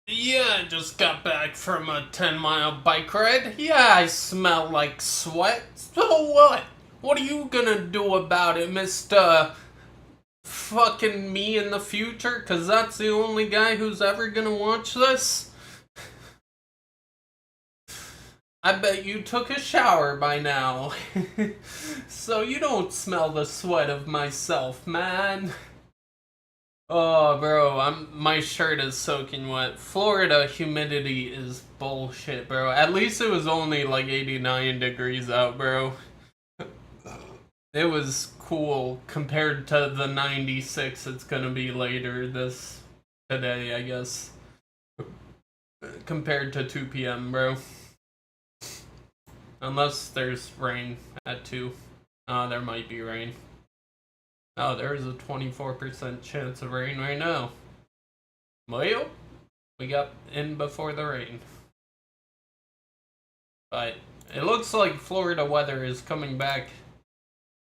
Yeah, I just got back from a 10-mile bike ride. Yeah, I smell like sweat. So what? What are you gonna do about it, Mr. Fucking me in the future? Cause that's the only guy who's ever gonna watch this? I bet you took a shower by now. So you don't smell the sweat of myself, man. Oh, bro, my shirt is soaking wet. Florida humidity is bullshit, bro. At least it was only like 89 degrees out, bro. It was cool compared to the 96 it's gonna be later this today, I guess. Compared to 2 p.m., bro. Unless there's rain at 2. There might be rain. Oh, there's a 24% chance of rain right now. Well, we got in before the rain. But it looks like Florida weather is coming back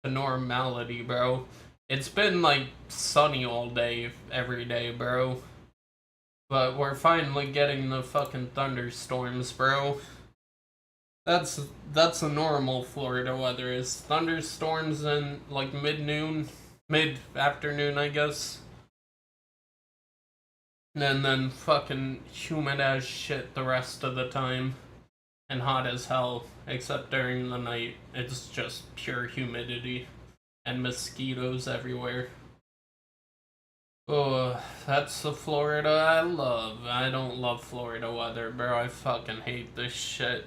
to normality, bro. It's been like sunny all day, every day, bro. But we're finally getting the fucking thunderstorms, bro. That's the normal Florida weather is thunderstorms in like mid afternoon, I guess. And then fucking humid as shit the rest of the time. And hot as hell, except during the night. It's just pure humidity and mosquitoes everywhere. Oh, that's the Florida I love. I don't love Florida weather, bro. I fucking hate this shit.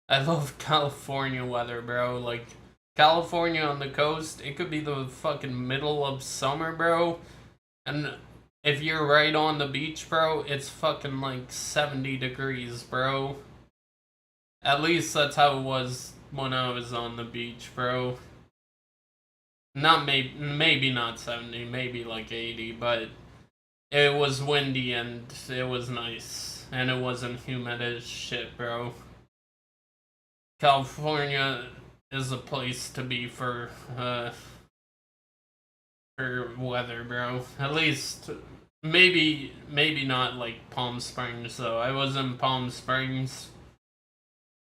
I love California weather, bro. Like, California on the coast, it could be the fucking middle of summer, bro. And if you're right on the beach, bro, it's fucking like 70 degrees, bro. At least that's how it was when I was on the beach, bro. Not maybe not 70, maybe like 80, but it was windy and it was nice. And it wasn't humid as shit, bro. California is a place to be for weather, bro. At least maybe not like Palm Springs though. I was in Palm Springs.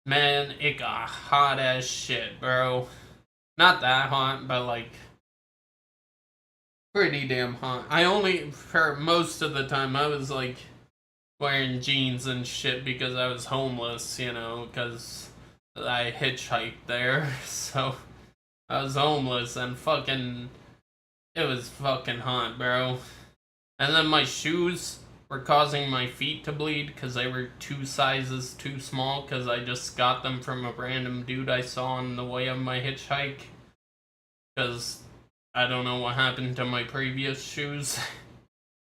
Man, it got hot as shit, bro. Not that hot, but like pretty damn hot. I only for most of the time I was like wearing jeans and shit because I was homeless, you know, because I hitchhiked there. So I was homeless and fucking it was fucking hot, bro. And then my shoes were causing my feet to bleed because they were 2 sizes too small because I just got them from a random dude I saw on the way of my hitchhike. Because I don't know what happened to my previous shoes.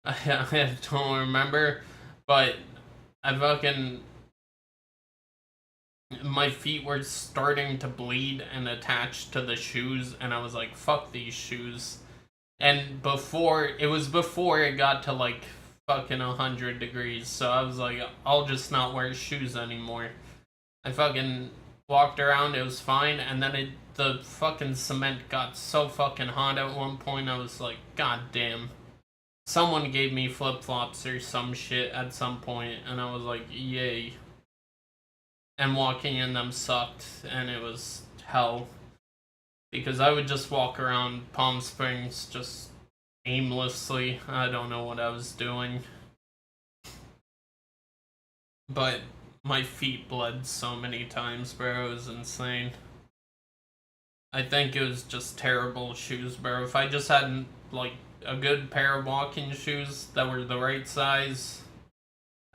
I don't remember. But I fucking. My feet were starting to bleed and attach to the shoes, and I was like, fuck these shoes. And before it got to like fucking 100 degrees, so I was like, I'll just not wear shoes anymore. I fucking walked around, it was fine, and then the fucking cement got so fucking hot at one point, I was like, god damn. Someone gave me flip flops or some shit at some point, and I was like, yay. And walking in them sucked, and it was hell. Because I would just walk around Palm Springs just aimlessly. I don't know what I was doing. But my feet bled so many times, bro. It was insane. I think it was just terrible shoes, bro. If I just had, like, a good pair of walking shoes that were the right size,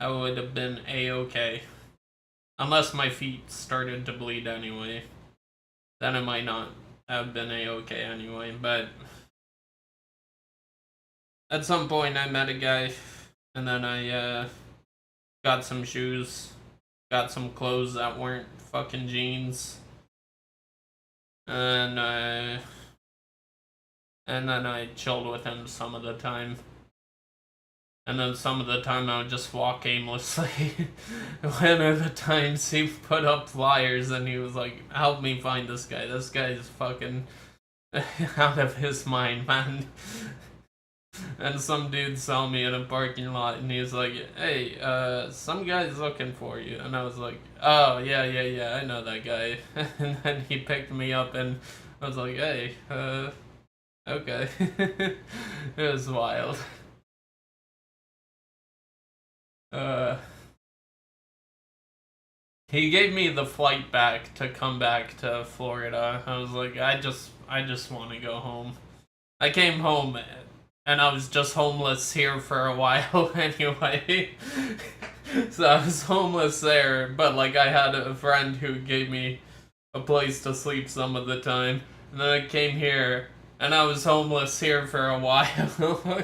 I would have been A-okay. Unless my feet started to bleed anyway. Then it might not have been A-okay anyway, but at some point I met a guy, and then I got some shoes, got some clothes that weren't fucking jeans, and then I chilled with him some of the time. And then some of the time I would just walk aimlessly. One of the times he put up flyers and he was like, help me find this guy. This guy is fucking out of his mind, man. And some dude saw me in a parking lot and he's like, hey, some guy's looking for you. And I was like, oh, yeah, I know that guy. And then he picked me up and I was like, hey, okay. It was wild. Uh, he gave me the flight back to come back to Florida. I was like, I just want to go home. I came home and I was just homeless here for a while anyway. So I was homeless there, but like I had a friend who gave me a place to sleep some of the time. And then I came here and I was homeless here for a while.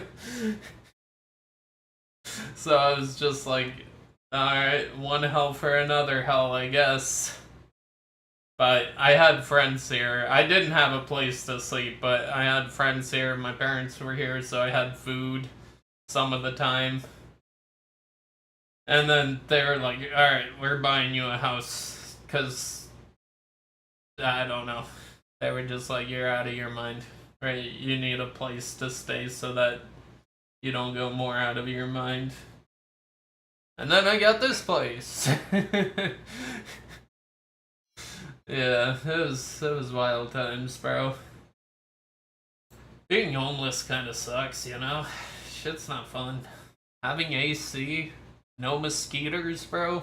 So I was just like, alright, one hell for another hell, I guess. But I had friends here. I didn't have a place to sleep, but I had friends here. My parents were here, so I had food some of the time. And then they were like, alright, we're buying you a house. Because, I don't know. They were just like, you're out of your mind. Right? You need a place to stay so that you don't go more out of your mind. And then I got this place. Yeah, it was wild times, bro. Being homeless kind of sucks, you know? Shit's not fun. Having AC, no mosquitoes, bro.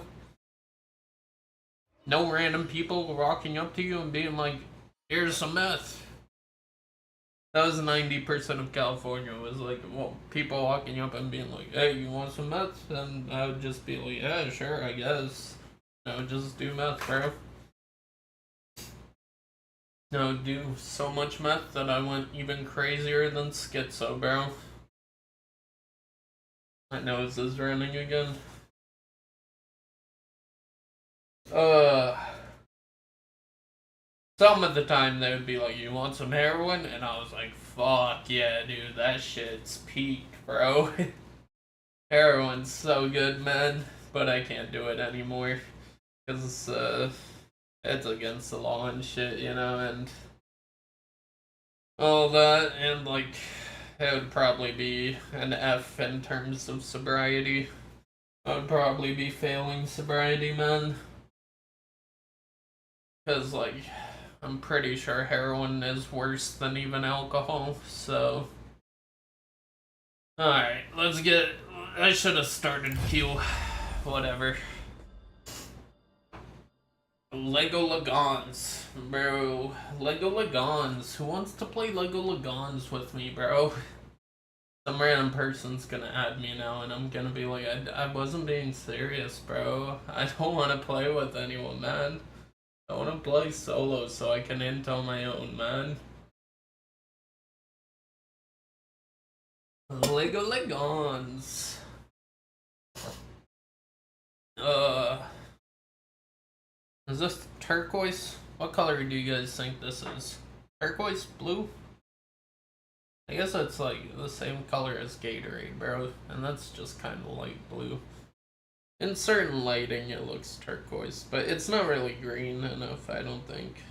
No random people walking up to you and being like, here's some meth. That was 90% of California, was like, well, people walking up and being like, hey, you want some meth? And I would just be like, yeah, sure, I guess. I would just do meth, bro. No, do so much meth that I went even crazier than schizo, bro. My nose is running again. Some of the time they would be like, you want some heroin? And I was like, fuck yeah, dude, that shit's peak, bro. Heroin's so good, man. But I can't do it anymore. Because, it's against the law and shit, you know, and all that, and like, it would probably be an F in terms of sobriety. I would probably be failing sobriety, man. Because, like, I'm pretty sure heroin is worse than even alcohol, so. Alright, let's get. I should have started Q. Whatever. Lego Legons, bro. Lego Legons. Who wants to play Lego Legons with me, bro? Some random person's gonna add me now, and I'm gonna be like, I wasn't being serious, bro. I don't want to play with anyone, man. I want to play solo so I can int on my own, man. Lego Legons. Is this turquoise? What color do you guys think this is? Turquoise? Blue? I guess it's like the same color as Gatorade, bro. And that's just kind of light blue. In certain lighting, it looks turquoise, but it's not really green enough, I don't think.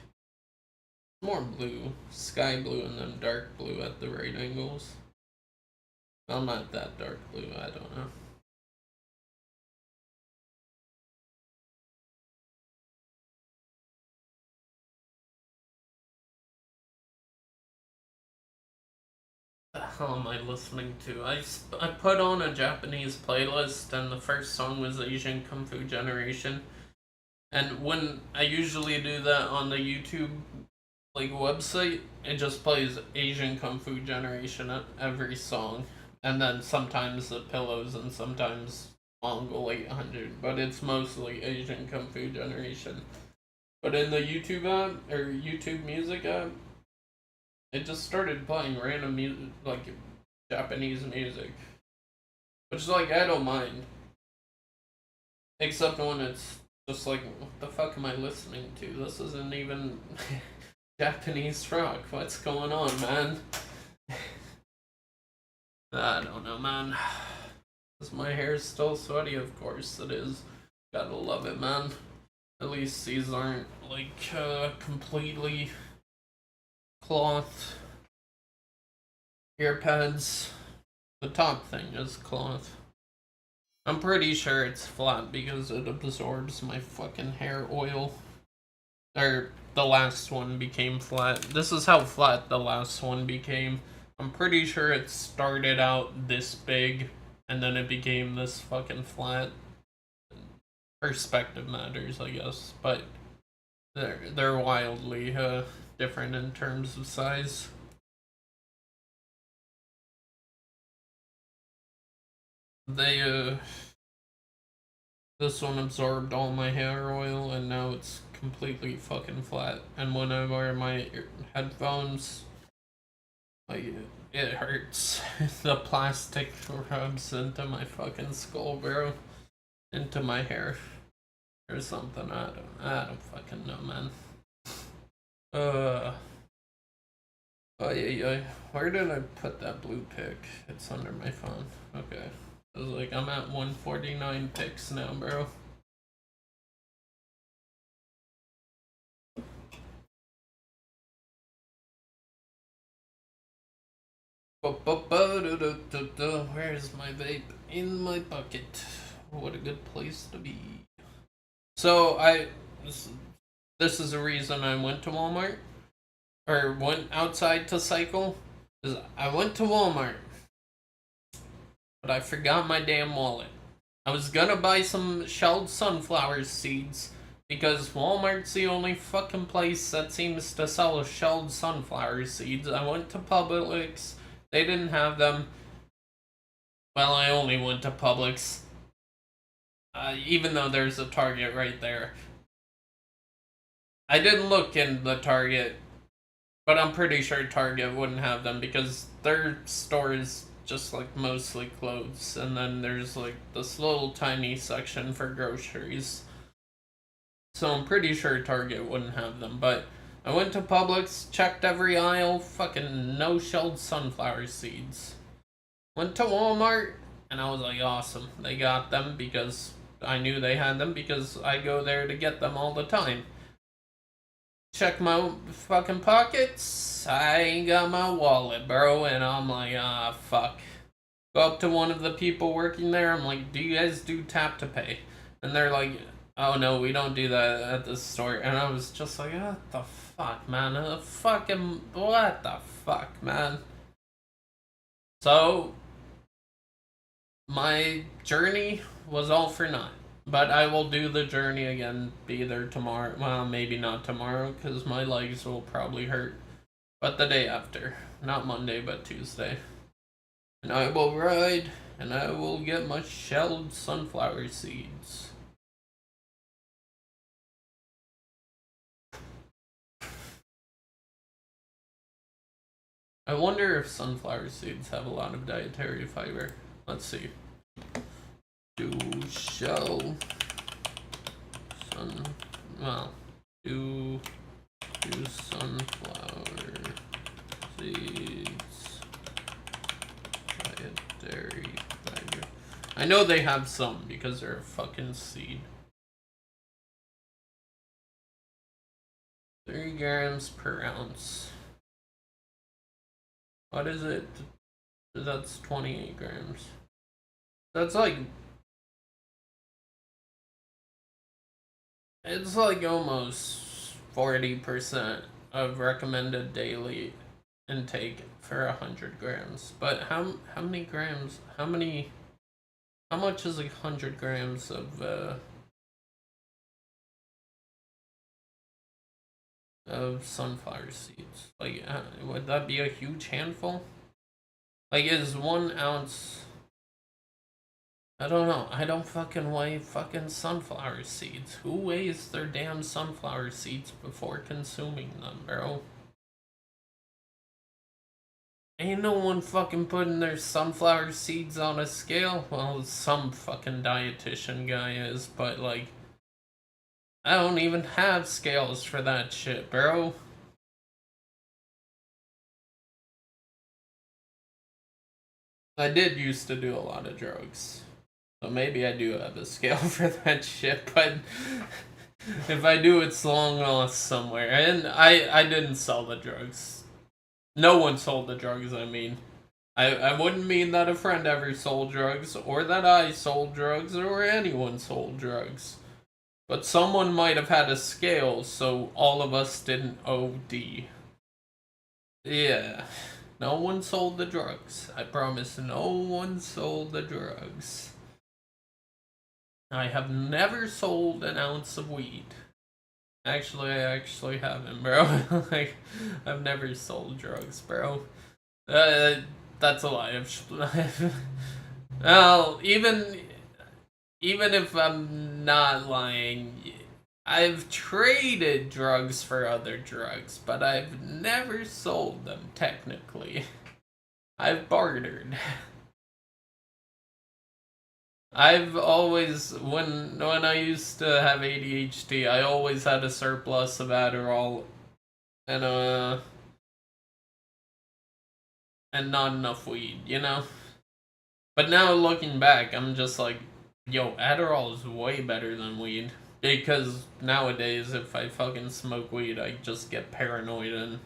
More blue. Sky blue and then dark blue at the right angles. Well, not that dark blue, I don't know. The hell am I listening to? I put on a Japanese playlist and the first song was Asian Kung Fu Generation. And when I usually do that on the YouTube like website, it just plays Asian Kung Fu Generation at every song. And then sometimes the pillows and sometimes Mongol 800, but it's mostly Asian Kung Fu Generation. But in the YouTube app or YouTube Music app, it just started playing random music, like Japanese music, which is like I don't mind, except when it's just like, what the fuck am I listening to? This isn't even Japanese rock. What's going on, man? I don't know, man. Is my hair still sweaty? Of course it is. Gotta love it, man. At least these aren't like completely cloth ear pads. The top thing is cloth. I'm pretty sure it's flat because it absorbs my fucking hair oil. Or the last one became flat. This is how flat the last one became. I'm pretty sure it started out this big and then it became this fucking flat. Perspective matters, I guess, but they're wildly different in terms of size. They this one absorbed all my hair oil and now it's completely fucking flat. And when I wear my headphones, like, it hurts. The plastic rubs into my fucking skull, bro. Into my hair. Or something. I don't fucking know, man. Oh yeah. Where did I put that blue pick? It's under my phone. Okay. I was like, I'm at 149 picks now, bro. Where's my vape? In my pocket. What a good place to be. So this is the reason I went to Walmart, or went outside to cycle, is I went to Walmart, but I forgot my damn wallet. I was gonna buy some shelled sunflower seeds, because Walmart's the only fucking place that seems to sell shelled sunflower seeds. I went to Publix, they didn't have them. Well, I only went to Publix, even though there's a Target right there. I didn't look in the Target, but I'm pretty sure Target wouldn't have them because their store is just like mostly clothes, and then there's like this little tiny section for groceries. So I'm pretty sure Target wouldn't have them, but I went to Publix, checked every aisle, fucking no shelled sunflower seeds. Went to Walmart, and I was like, awesome, they got them because I knew they had them because I go there to get them all the time. Check my fucking pockets, I ain't got my wallet, bro, and I'm like, fuck. Go up to one of the people working there, I'm like, do you guys do tap to pay? And they're like, oh no, we don't do that at this store. And I was just like, what the fuck, man? What the fuck, man? So, my journey was all for naught. But I will do the journey again, be there tomorrow. Well, maybe not tomorrow, because my legs will probably hurt. But the day after. Not Monday, but Tuesday. And I will ride, and I will get my shelled sunflower seeds. I wonder if sunflower seeds have a lot of dietary fiber. Let's see. Do sunflower seeds dietary fiber? I know they have some because they're a fucking seed. 3 grams per ounce. What is it? That's 28 grams. That's like... It's like almost 40% of recommended daily intake for 100 grams. But how many grams? How much is 100 grams of sunflower seeds? Like, would that be a huge handful? Like, is 1 ounce... I don't know. I don't fucking weigh fucking sunflower seeds. Who weighs their damn sunflower seeds before consuming them, bro? Ain't no one fucking putting their sunflower seeds on a scale. Well, some fucking dietitian guy is, but like... I don't even have scales for that shit, bro. I did used to do a lot of drugs. So maybe I do have a scale for that shit, but if I do, it's long lost somewhere. And I didn't sell the drugs. No one sold the drugs, I mean. I wouldn't mean that a friend ever sold drugs, or that I sold drugs, or anyone sold drugs. But someone might have had a scale so all of us didn't OD. Yeah. No one sold the drugs. I promise no one sold the drugs. I have never sold an ounce of weed. Actually, I actually haven't, bro. Like, I've never sold drugs, bro. That's a lie. Well, even if I'm not lying, I've traded drugs for other drugs, but I've never sold them, technically. I've bartered. I've always, when I used to have ADHD, I always had a surplus of Adderall and not enough weed, you know? But now looking back, I'm just like, yo, Adderall is way better than weed. Because nowadays, if I fucking smoke weed, I just get paranoid and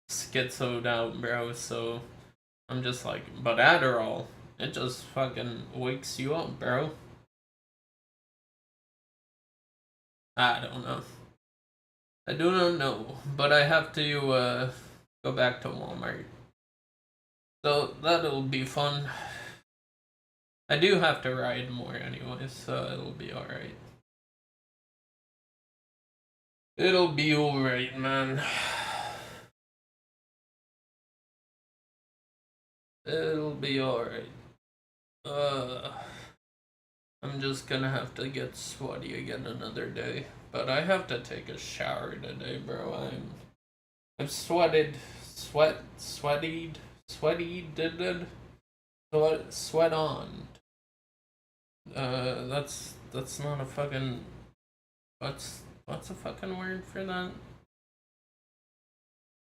schizoed out, bro. So I'm just like, but Adderall, it just fucking wakes you up, bro. I don't know. I do not know, but I have to go back to Walmart. So that'll be fun. I do have to ride more anyway, so it'll be alright. It'll be alright, man. It'll be alright. I'm just gonna have to get sweaty again another day. But I have to take a shower today, bro. I've sweated, sweated, sweat on. That's not a fucking, what's a fucking word for that?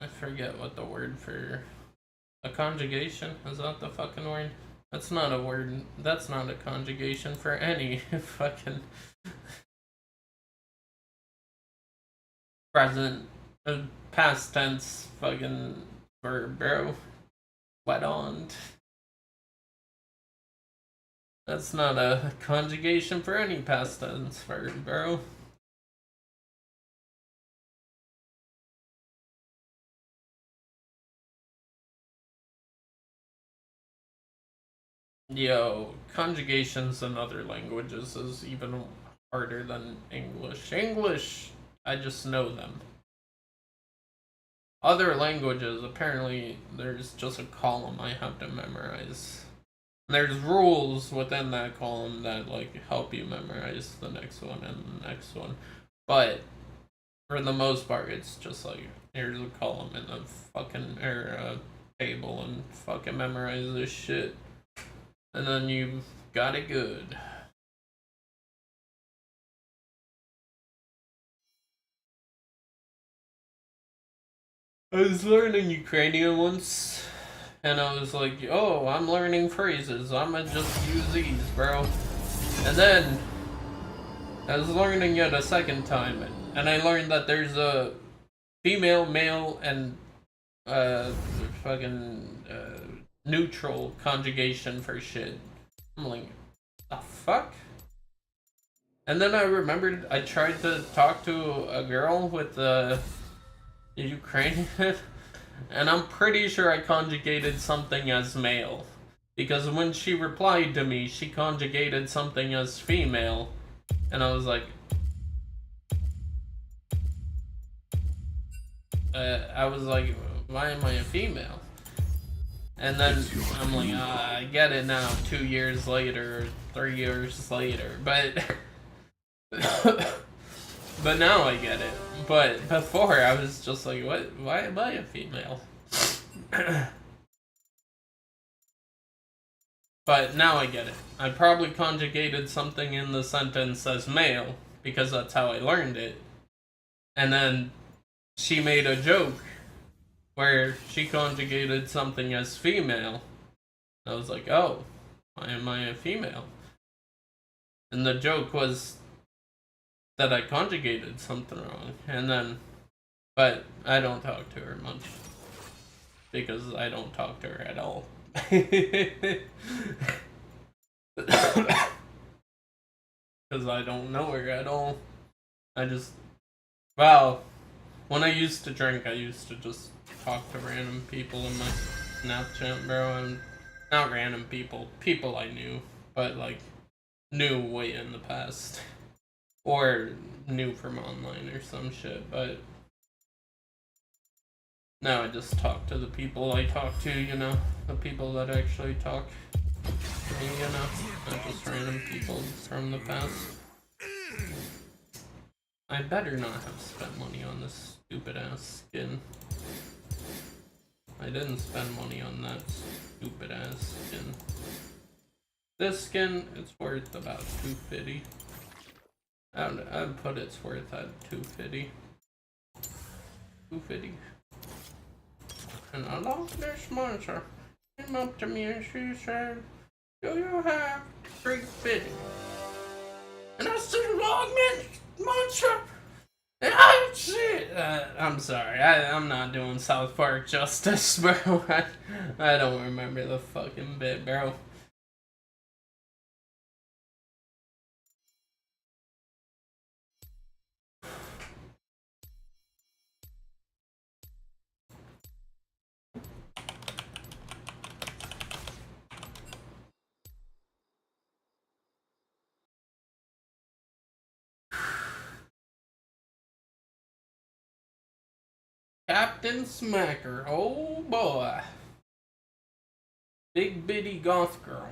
I forget what the word for a conjugation is. That the fucking word? That's not a word. That's not a conjugation for any fucking present, past tense fucking verb, bro. Sweat on. That's not a conjugation for any past tense verb, bro. Yo, conjugations in other languages is even harder than English. English, I just know them. Other languages, apparently, there's just a column I have to memorize. There's rules within that column that like help you memorize the next one and the next one. But for the most part, it's just like here's a column in the fucking table and fucking memorize this shit, and then you got it good. I was learning Ukrainian once, and I was like, oh, I'm learning phrases. I'ma just use these, bro. And then I was learning it a second time, and I learned that there's a female, male, and fucking neutral conjugation for shit. I'm like, the fuck? And then I remembered I tried to talk to a girl with Ukrainian, and I'm pretty sure I conjugated something as male. Because when she replied to me, she conjugated something as female, and I was like, why am I a female? And then I'm like, I get it now, 2 years later, 3 years later, but but now I get it. But before I was just like, what? Why am I a female? But now I get it. I probably conjugated something in the sentence as male because that's how I learned it. And then she made a joke where she conjugated something as female. I was like, oh, why am I a female? And the joke was that I conjugated something wrong. And then, but I don't talk to her much. Because I don't talk to her at all. Because I don't know her at all. I just, wow. When I used to drink, I used to just talk to random people in my Snapchat, bro. And not random people, people I knew, but like knew way in the past, or knew from online or some shit. But now I just talk to the people I talk to, you know, the people that actually talk to me, you know, not just random people from the past. I better not have spent money on this stupid ass skin. I didn't spend money on that stupid ass skin. This skin, it's worth about $250. I'd put it's worth at $250. $250. And I love this monster. Came up to me and she said, "Do you have $350?" And I said, "Long monster." And I shit. I'm sorry. I'm not doing South Park justice, bro. I don't remember the fucking bit, bro. Captain Smacker, oh boy. Big bitty goth girl.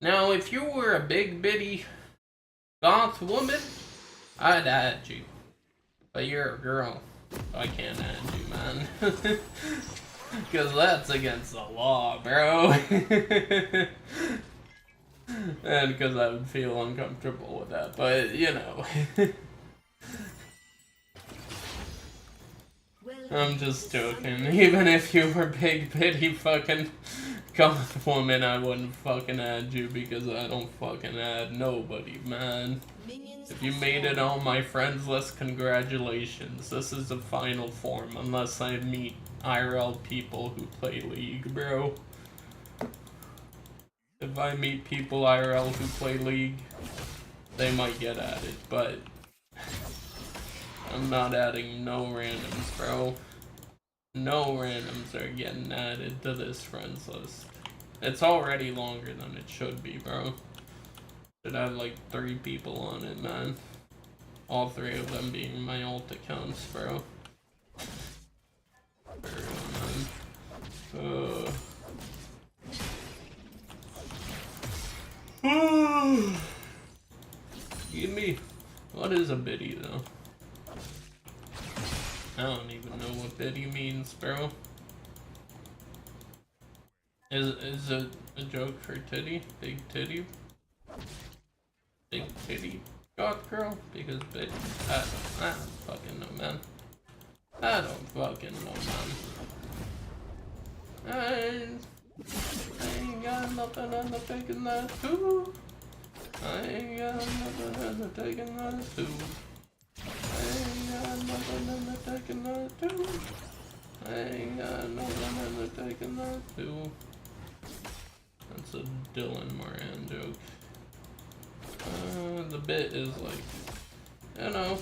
Now, if you were a big bitty goth woman, I'd add you. But you're a girl, so I can't add you, man. Because that's against the law, bro. And because I would feel uncomfortable with that, but you know. I'm just joking. Even if you were big bitty fucking goth woman, I wouldn't fucking add you because I don't fucking add nobody, man. If you made it on my friends list, congratulations. This is the final form, unless I meet IRL people who play League, bro. If I meet people IRL who play League, they might get added, but I'm not adding no randoms, bro. No randoms are getting added to this friends list. It's already longer than it should be, bro. Should have like 3 people on it, man. All 3 of them being my alt accounts, bro. Give me. What is a biddy, though? I don't even know what biddy means, bro. Is it a joke for titty? Big titty? Big titty goth girl? Because big. I don't fucking know, man. I don't fucking know, man. I ain't got nothing on the taking that too. I ain't got nothing on the taking that too. I ain't got nothing on the taking that too. I ain't got nothing on the taking that too. That's a Dylan Moran joke. The bit is like, you know,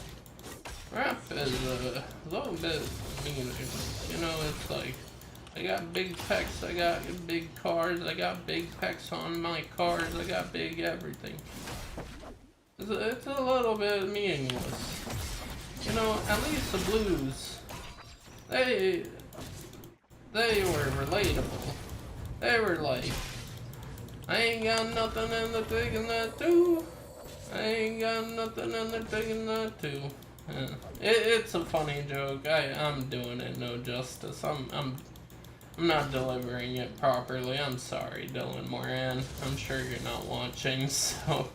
rap is a little bit mean. You know, it's like, I got big pecs, I got big cars, I got big pecs on my cars, I got big everything. It's a little bit meaningless. You know, at least the Blues, they were relatable. They were like, I ain't got nothing in the taking that too. I ain't got nothing in the taking that too. Yeah. It's a funny joke. I'm doing it no justice. I'm not delivering it properly. I'm sorry, Dylan Moran. I'm sure you're not watching, so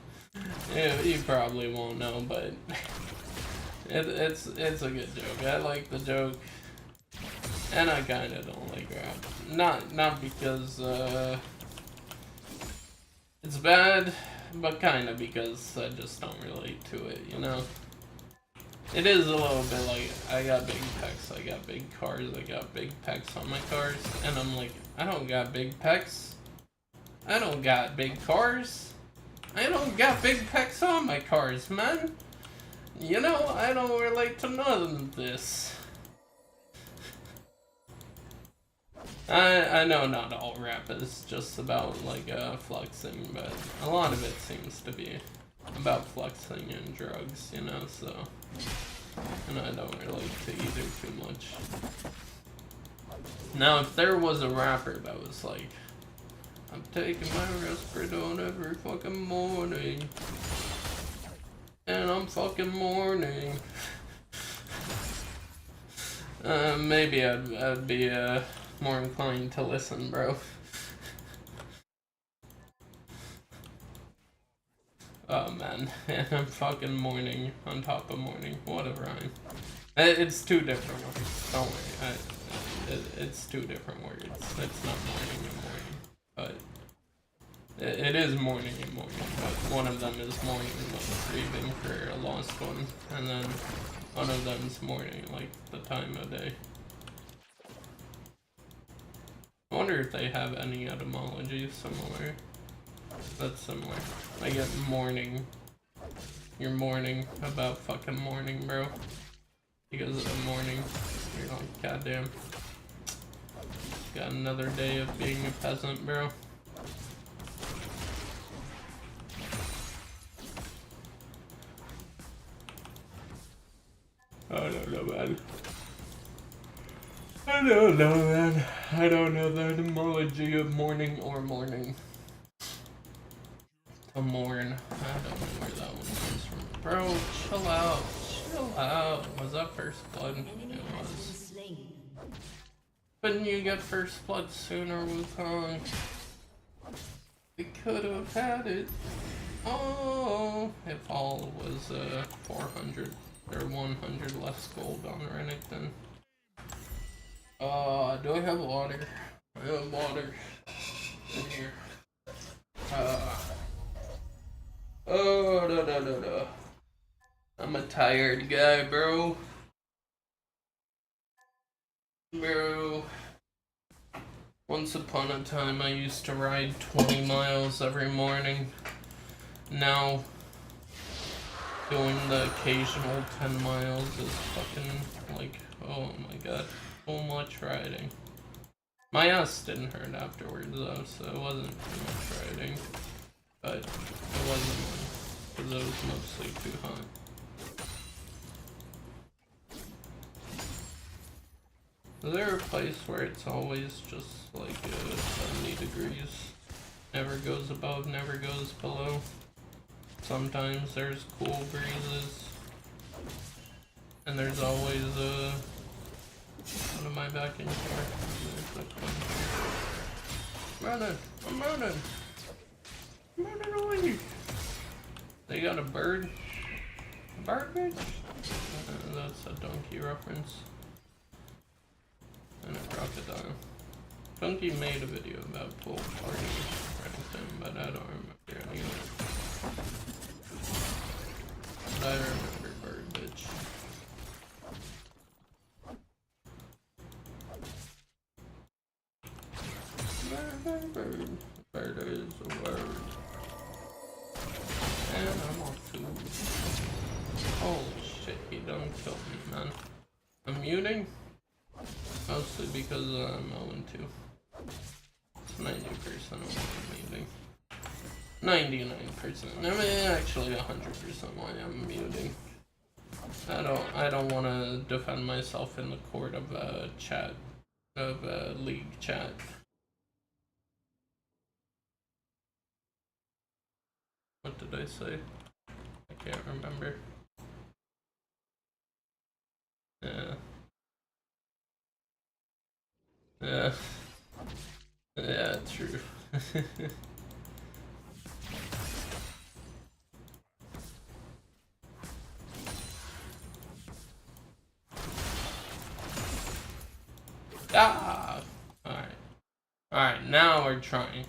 you probably won't know, but it's a good joke. I like the joke, and I kind of don't like rap. Not because it's bad, but kind of because I just don't relate to it, you know? It is a little bit like, I got big pecs, I got big cars, I got big pecs on my cars, and I'm like, I don't got big pecs, I don't got big cars, I don't got big pecs on my cars, man. You know, I don't relate to none of this. I know not all rap is just about, like, flexing, but a lot of it seems to be about flexing and drugs, you know, so... And I don't relate to either too much. Now, if there was a rapper that was like, I'm taking my Risperdal every fucking morning, and I'm fucking mourning, maybe I'd be, more inclined to listen, bro. Oh man, and I'm fucking mourning on top of morning. What a rhyme. It's two different words. Don't worry. It's two different words. It's not morning and morning. But it is morning and morning. But one of them is mourning, like grieving for a lost one. And then one of them's mourning, like the time of day. I wonder if they have any etymology similar. That's similar. I get mourning. You're mourning about fucking mourning, bro. Because of the morning. You're like, goddamn. Got another day of being a peasant, bro. I don't know, man. I don't know, man. I don't know the etymology of mourning or mourning. To mourn. I don't know where that one comes from. Bro, chill out. Chill out. Was that first blood? It was. Couldn't you get first blood sooner, Wukong? We could have had it. Oh, if all was 400 or 100 less gold on Renekton. Do I have water? I have water in here. Oh, no. I'm a tired guy, bro. Bro. Once upon a time, I used to ride 20 miles every morning. Now, doing the occasional 10 miles is fucking, like, oh my god, so much riding. My ass didn't hurt afterwards, though, so it wasn't too much riding. But it wasn't one, because it was mostly too hot. Is there a place where it's always just like 70 degrees? Never goes above, never goes below. Sometimes there's cool breezes. And there's always what am I back in here? Running! I'm running! I'm running away! They got a bird? A bird bitch? That's a donkey reference. And a crocodile. Donkey made a video about pool parties or anything, but I don't remember any of it. But I remember bird bitch. Bird. Bird is a word. And I'm on food. Holy shit, he done killed me, man. I'm muting? Mostly because I'm 0-2. It's 90% of what I'm muting. 99%. I mean, actually 100% why I'm muting. I don't want to defend myself in the court of chat, of league chat. What did I say? I can't remember. Yeah, true. Ah! Alright, now we're trying.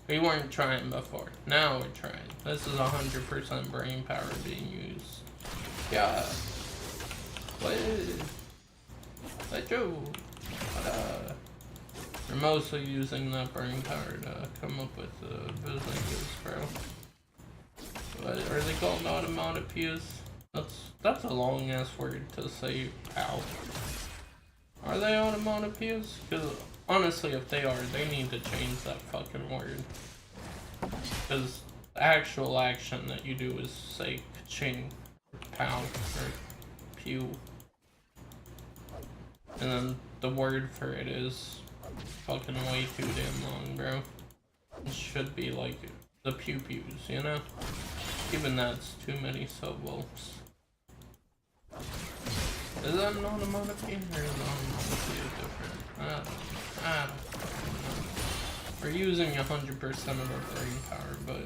We weren't trying before. Now we're trying. This is 100% brain power being used. Yeah. Let go. We're mostly using that brain power to come up with business, bro. What are they called? Automatopoeias? That's a long ass word to say. Pal. Are they automatopoeias? Because honestly, if they are, they need to change that fucking word. Because the actual action that you do is say ka-ching, or pow, or pew. And then the word for it is fucking way too damn long, bro. It should be like the pew-pews, you know? Even that's too many syllables. Is that an onomatopoeia or is an onomatopoeia different? I don't know. We're using 100% of our brain power, but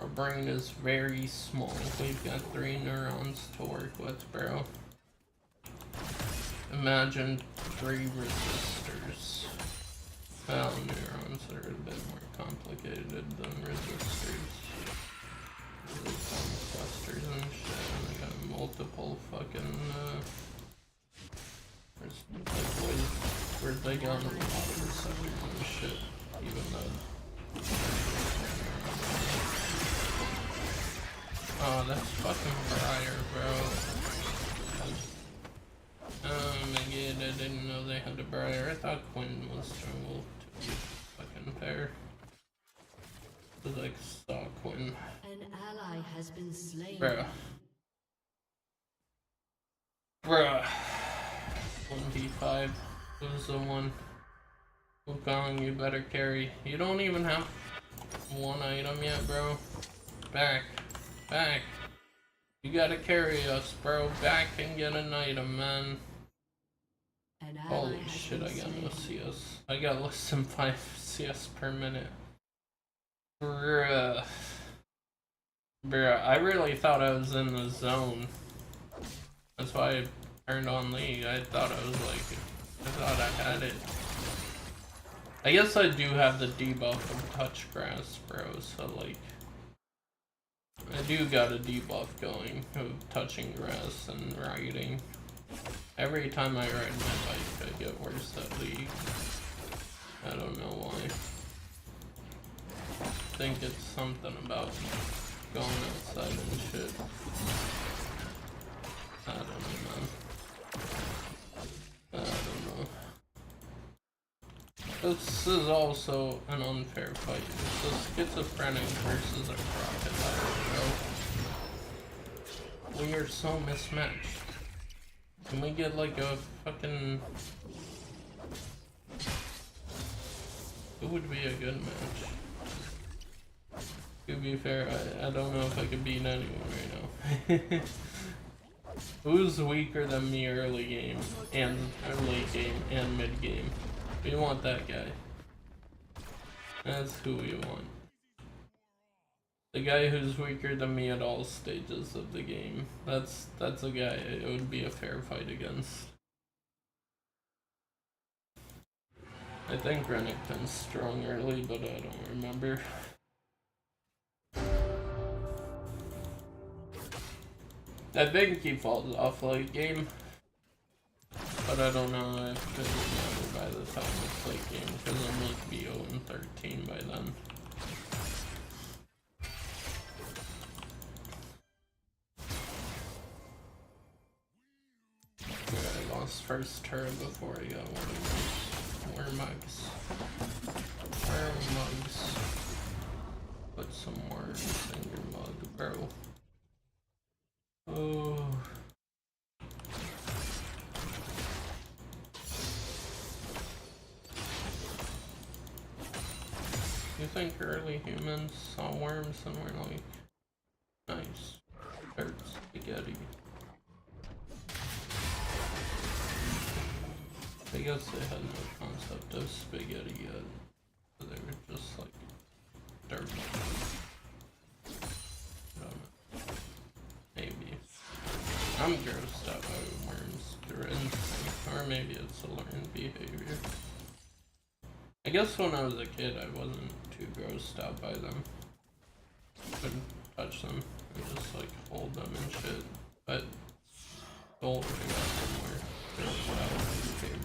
our brain is very small. We've got 3 neurons to work with, bro. Imagine 3 resistors. Well, neurons are a bit more complicated than resistors. Clusters and shit, and they got multiple fucking, where's they got a lot of receptors and shit, even though. Oh, that's fucking Briar, bro. Oh my god, I didn't know they had a Briar. I thought Quinn was jungle to be fucking fair. It was like stock Quinn. An ally has been slain. Bruh. Bruh. 1v5 was the one. Wukong, you better carry. You don't even have 1 item yet, bro. Back. Back. You gotta carry us, bro. Back and get an item, man. Holy shit, I got no CS. I got less than 5 CS per minute. Bruh. Bruh, I really thought I was in the zone. That's why I turned on League. I thought I had it. I guess I do have the debuff of touch grass, bro, so like, I do got a debuff going of touching grass and riding. Every time I ride my bike, I get worse at League. I don't know why. I think it's something about going outside and shit. I don't know, man. I don't know. This is also an unfair fight. It's a schizophrenic versus a crocodile, bro. We are so mismatched. Can we get like a fucking... It would be a good match. To be fair, I don't know if I could beat anyone right now. Who's weaker than me early game, and late game, and mid game? We want that guy. That's who we want. The guy who's weaker than me at all stages of the game. That's a guy it would be a fair fight against. I think Renekton's strong early, but I don't remember. I think he falls off late game, but I don't know if it will matter by the time it's late game, because I might be 0-13 by then. I lost first turn before I got one of those wormugs. Wormugs. Put some worms in your mug, bro. Oh. You think early humans saw worms and were like, nice, dirt spaghetti. I guess they had no concept of spaghetti yet. So they were just like dirt. I don't know. Maybe. I'm grossed out by worms through instinct, or maybe it's a learned behavior. I guess when I was a kid I wasn't too grossed out by them. Couldn't touch them and just like hold them and shit. But gold I got somewhere.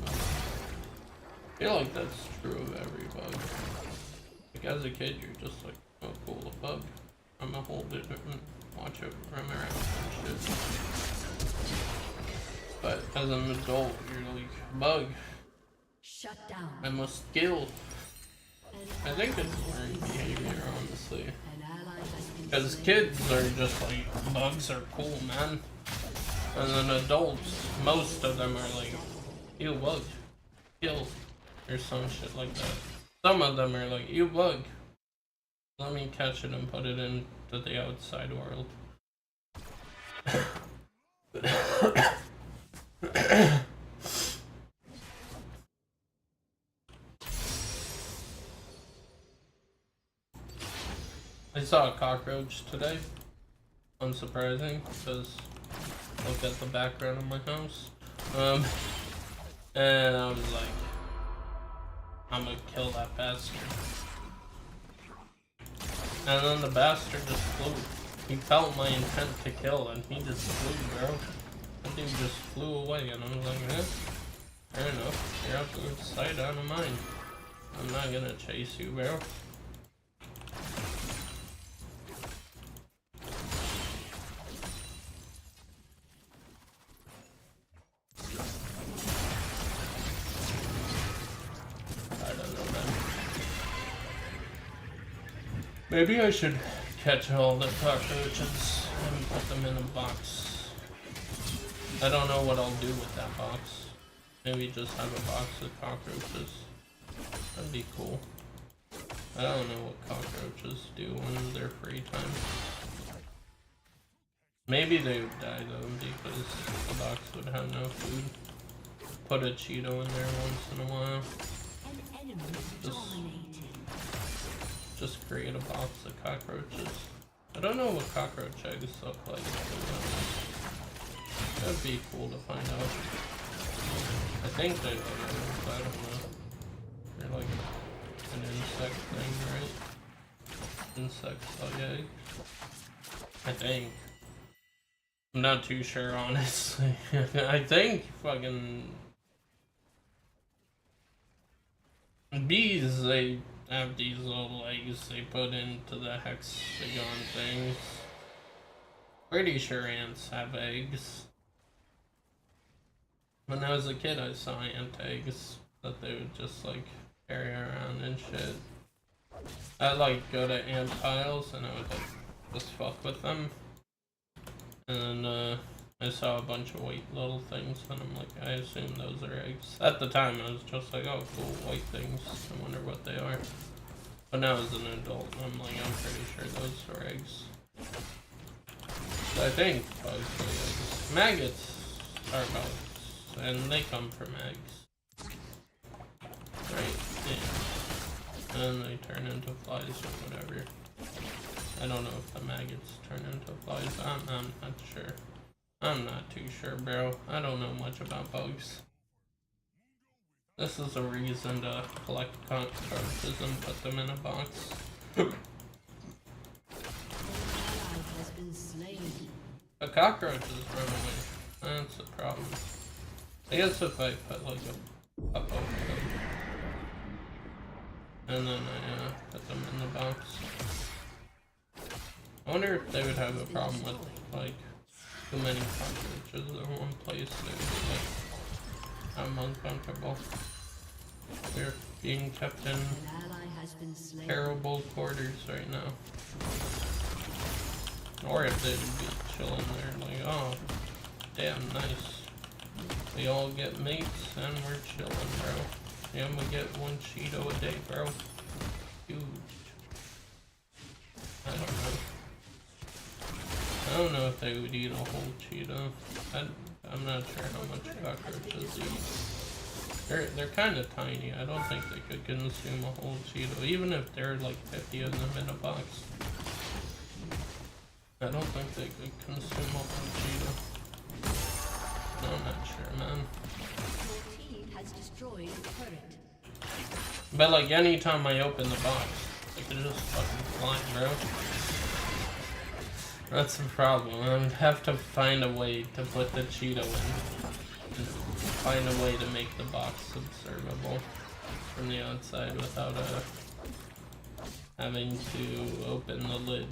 I feel like that's true of every bug. Like as a kid, you're just like, oh cool, a bug. I'm gonna hold it and watch it run around and shit. But as an adult, you're like, bug. Shut down. I must kill. I think it's learned behavior, honestly. Because kids are just like, bugs are cool, man. And then adults, most of them are like, ew, bug, kill, or some shit like that. Some of them are like, ew, bug, let me catch it and put it into the outside world. I saw a cockroach today. Unsurprising, because look at the background of my house. And I was like, I'm gonna kill that bastard. And then the bastard just flew. He felt my intent to kill, and he just flew, bro. That dude just flew away, and I was like, eh, fair enough. You're out of sight, out of mind. I'm not gonna chase you, bro. Maybe I should catch all the cockroaches and put them in a box. I don't know what I'll do with that box. Maybe just have a box of cockroaches. That'd be cool. I don't know what cockroaches do in their free time. Maybe they would die though, because the box would have no food. Put a Cheeto in there once in a while. Just create a box of cockroaches. I don't know what cockroach eggs look like. That'd be cool to find out. I think they look like, but I don't know. They're like an insect thing, right? Insects like eggs. I think. I'm not too sure, honestly. I think fucking bees, they have these little eggs they put into the hexagon things. Pretty sure ants have eggs. When I was a kid, I saw ant eggs that they would just like carry around and shit. I'd like go to ant piles and I would like just fuck with them. And I saw a bunch of white little things and I'm like, I assume those are eggs. At the time I was just like, oh cool, white things, I wonder what they are. But now as an adult, I'm like, I'm pretty sure those are eggs. So I think bugs lay eggs. Maggots are bugs, and they come from eggs. Right, yeah. And they turn into flies or whatever. I don't know if the maggots turn into flies. I'm not sure. I'm not too sure, bro. I don't know much about bugs. This is a reason to collect cockroaches and put them in a box. The cockroaches run away. That's the problem. I guess if I put like a up over them, and then I put them in the box. I wonder if they would have a problem with like too many cockroaches in one place. They would like, I'm uncomfortable. We're being kept in terrible quarters right now. Or if they'd be chilling there like, oh, damn nice. We all get mates and we're chilling, bro. And we get one Cheeto a day, bro. Huge. I don't know. I don't know if they would eat a whole Cheeto. I'm not sure how much cockroaches eat. They're kind of tiny. I don't think they could consume a whole Cheeto, even if there are like 50 of them in a box. I don't think they could consume a whole Cheeto. No, I'm not sure, man. Your team has destroyed the turret. But like anytime I open the box, they could just fucking fly, bro. That's the problem. I would have to find a way to put the Cheeto in. And find a way to make the box observable from the outside without having to open the lid.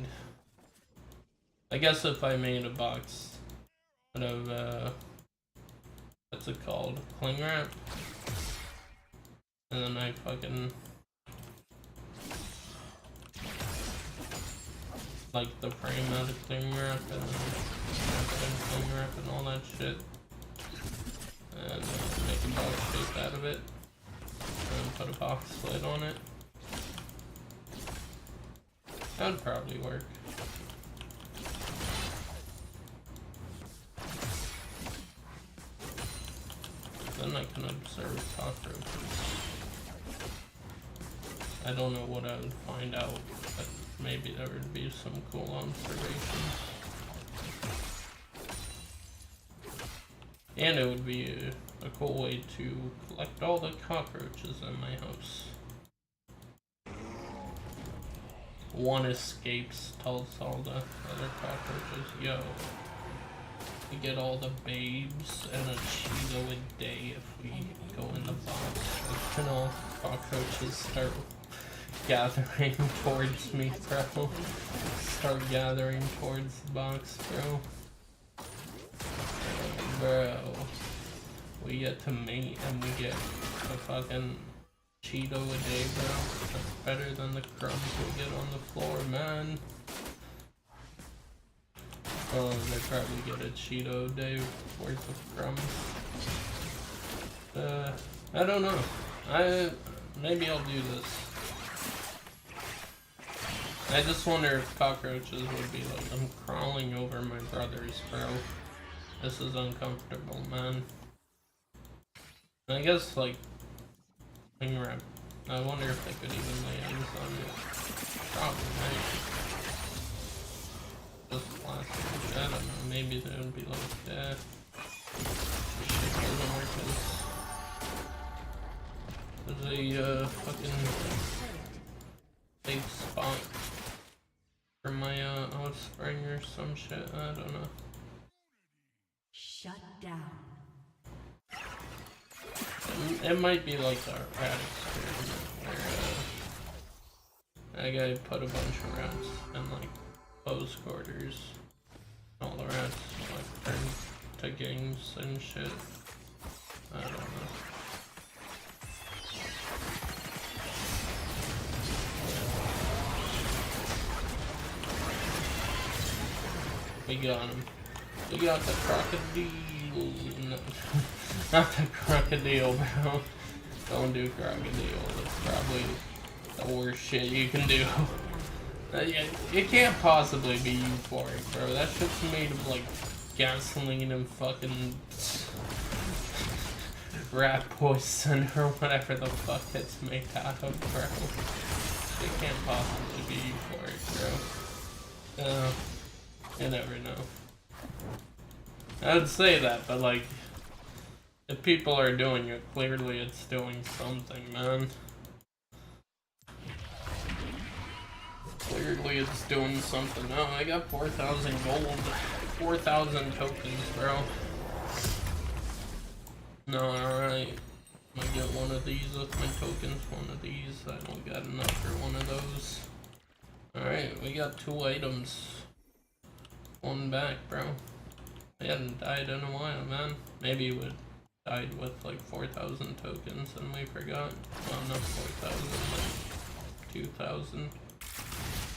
I guess if I made a box out of, what's it called? Cling wrap? And then I fucking... like the frame out of cling wrap and then wrap it in cling wrap and all that shit. And make a box shape out of it. And put a box lid on it. That would probably work. Then I can observe cockroaches. I don't know what I would find out, but maybe there would be some cool observations. And it would be a cool way to collect all the cockroaches in my house. One escapes, tells all the other cockroaches, yo, we get all the babes and a Cheeto a day if we go in the box. And all cockroaches start gathering towards me, bro. Start gathering towards the box, bro. Bro. We get to mate and we get a fucking Cheeto a day, bro. That's better than the crumbs we get on the floor, man. Oh, they probably get a Cheeto a day worth of crumbs. I don't know. Maybe I'll do this. I just wonder if cockroaches would be like, I'm crawling over my brothers, bro. This is uncomfortable, man. I guess, like, cling wrap. I wonder if they could even lay eggs on it. Probably, right? Just plastic. I don't know. Maybe they would be like, shit doesn't work as a fucking safe spot for my offspring or some shit. I don't know. Shut down. It might be like the rat experiment where that guy put a bunch of rats in like close quarters. All the rats like turned to gangs and shit. I don't know. We got him. We got the crocodile. No, not the crocodile, bro. Don't do crocodile. That's probably the worst shit you can do. It can't possibly be euphoric, bro. That shit's made of like gasoline and fucking rat poison or whatever the fuck it's made out of, bro. It can't possibly be euphoric, bro. You never know. I would say that, but like, if people are doing it, clearly it's doing something, man. Clearly it's doing something. Oh, I got 4,000 gold. 4,000 tokens, bro. No, alright. I get one of these with my tokens, one of these. I don't got enough for one of those. Alright, we got 2 items. One back, bro. We hadn't died in a while, man. Maybe we died with like 4,000 tokens and we forgot. Well, not 4,000, but 2,000.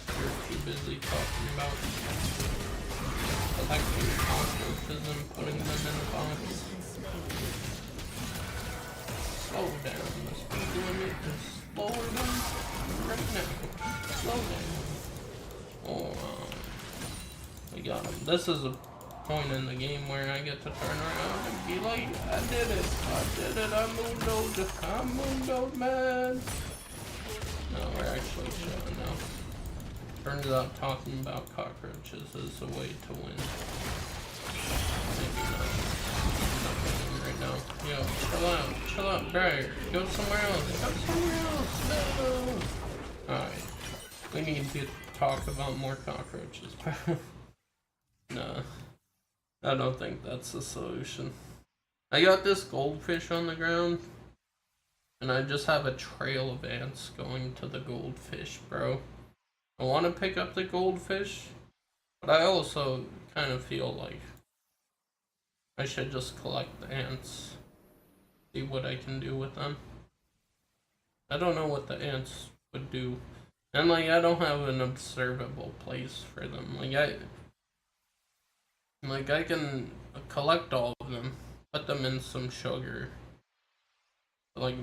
We're too busy talking about collecting cockroaches and putting them in a box. Slow down. The speed limit is slower than right now. Slow down. Oh, we got him. This is a point in the game where I get to turn around and be like, I did it, I moondoed, man. No, we're actually showing now. Turns out talking about cockroaches is a way to win. Maybe not. I'm not winning right now. Yo, chill out, bro. Go somewhere else. No. Alright. We need to talk about more cockroaches, bro. Nah, I don't think that's the solution. I got this goldfish on the ground, and I just have a trail of ants going to the goldfish, bro. I want to pick up the goldfish, but I also kind of feel like I should just collect the ants, see what I can do with them. I don't know what the ants would do, and like I don't have an observable place for them. I can collect all of them, put them in some sugar. Like,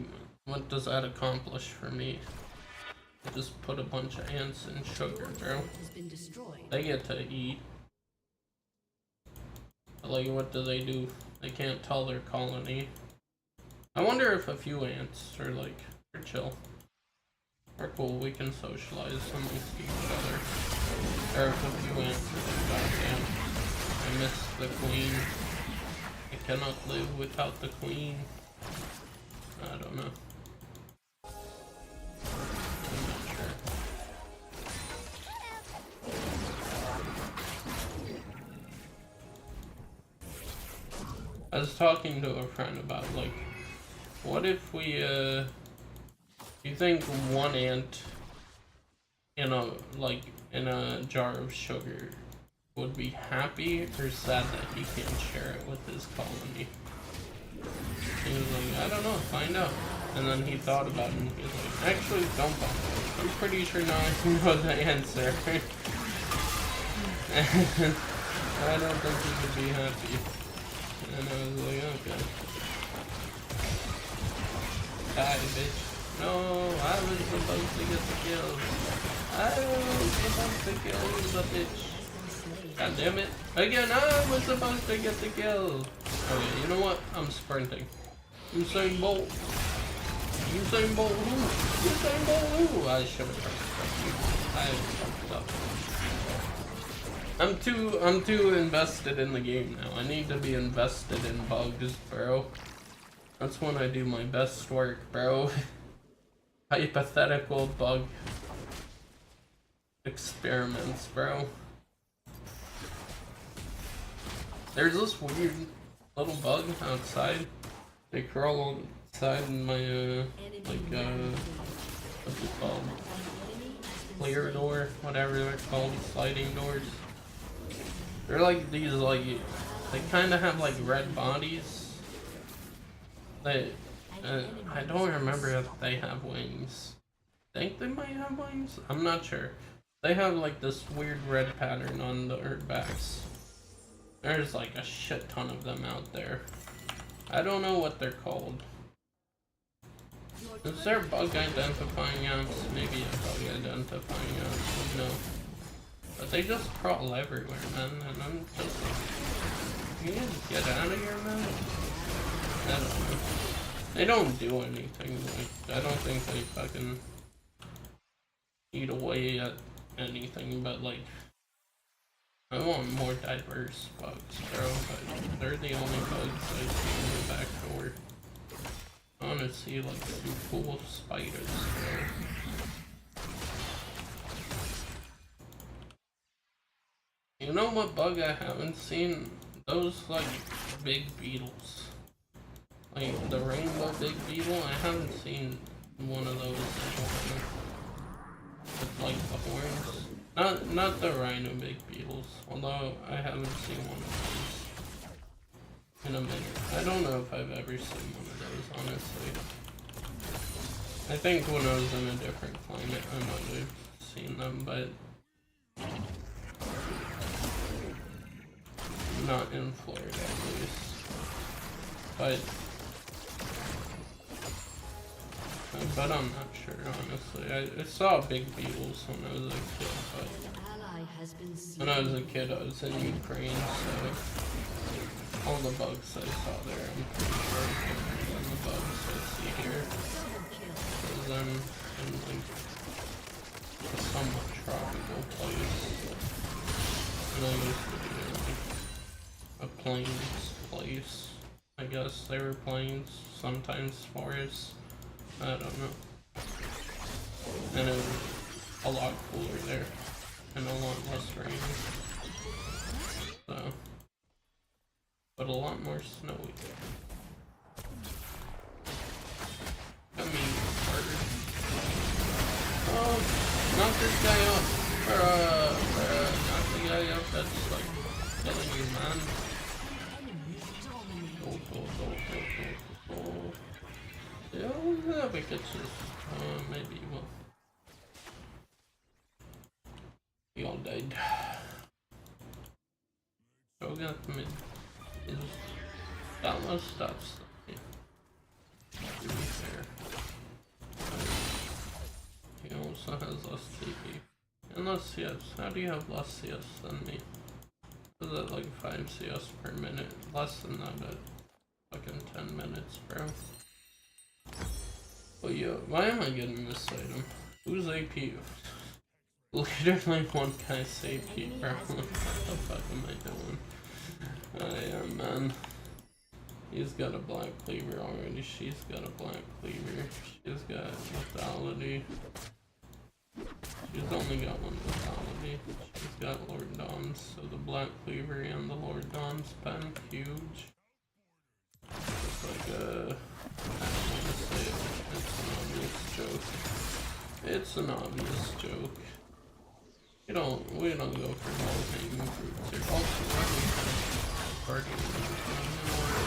what does that accomplish for me? I just put a bunch of ants in sugar, bro. They get to eat. But like, what do? They can't tell their colony. I wonder if a few ants are like, they're chill. Or cool, we can socialize amongst each other. Or if a few ants are like, goddamn, I miss the queen. I cannot live without the queen. I don't know. I'm not sure. I was talking to a friend about like, what if we you think one ant in a jar of sugar would be happy or sad that he can't share it with his colony? He was like, I don't know, find out. And then he thought about it and he was like, actually, don't bother. I'm pretty sure now I know the answer. And I don't think he would be happy. And I was like, okay. Die, bitch. No, I was supposed to get the kill. I was supposed to kill the bitch. God damn it. Again, I was supposed to get the kill. Okay, you know what? I'm sprinting. Usain Bolt. Usain Bolt who? Usain Bolt who? I should have pressed. I fucked up. I'm too invested in the game now. I need to be invested in bugs, bro. That's when I do my best work, bro. Hypothetical bug experiments, bro. There's this weird little bug outside. They crawl outside in my what's it called? Clear door, whatever they're called, sliding doors. They're like these they kind of have like red bodies. I don't remember if they have wings. I think they might have wings. I'm not sure. They have like this weird red pattern on their backs. There's like a shit ton of them out there. I don't know what they're called. Is there bug identifying ants? Maybe a bug identifying ants. No. But they just crawl everywhere, man. And I'm just like, can you just get out of here, man? I don't know. They don't do anything. Like, I don't think they fucking eat away at anything, but like, I want more diverse bugs, bro, but they're the only bugs I see in the back door. I wanna see like some cool spiders, bro. You know what bug I haven't seen? Those like big beetles. Like the rainbow big beetle, I haven't seen one of those in a while. With like the horns. Not the rhino big beetles, although I haven't seen one of those in a minute. I don't know if I've ever seen one of those, honestly. I think when I was in a different climate I might have seen them, but not in Florida at least. But I'm not sure, honestly. I saw big beetles when I was a kid, but when I was a kid I was in Ukraine, so all the bugs I saw there, I'm pretty sure are different than the bugs I see here. Because I'm in like a somewhat tropical place, and I used to be in like a plains place. I guess they were plains, sometimes forests. I don't know. And it was a lot cooler there, and a lot less rain. but a lot more snowy. Come in, Carter. Oh, knock this guy off. Knock the guy up that's like killing you, man. Yeah, we get this. Maybe he will. He all died. Shogun mid is almost stops. To be fair. He also has less TP. And less CS. How do you have less CS than me? Is it like 5 CS per minute? Less than that at fucking 10 minutes, bro. But yo, why am I getting this item? Who's AP? Literally one guy's AP, bro. What the fuck am I doing? Yeah, man. He's got a black cleaver already. She's got a black cleaver. She's got lethality. She's only got one lethality. She's got Lord Dom's, so the black cleaver and the Lord Dom's pen, huge. It's like I don't want to say it. It's an obvious joke. It's an obvious joke. We don't go for low hanging fruits here. Also, why do we have party?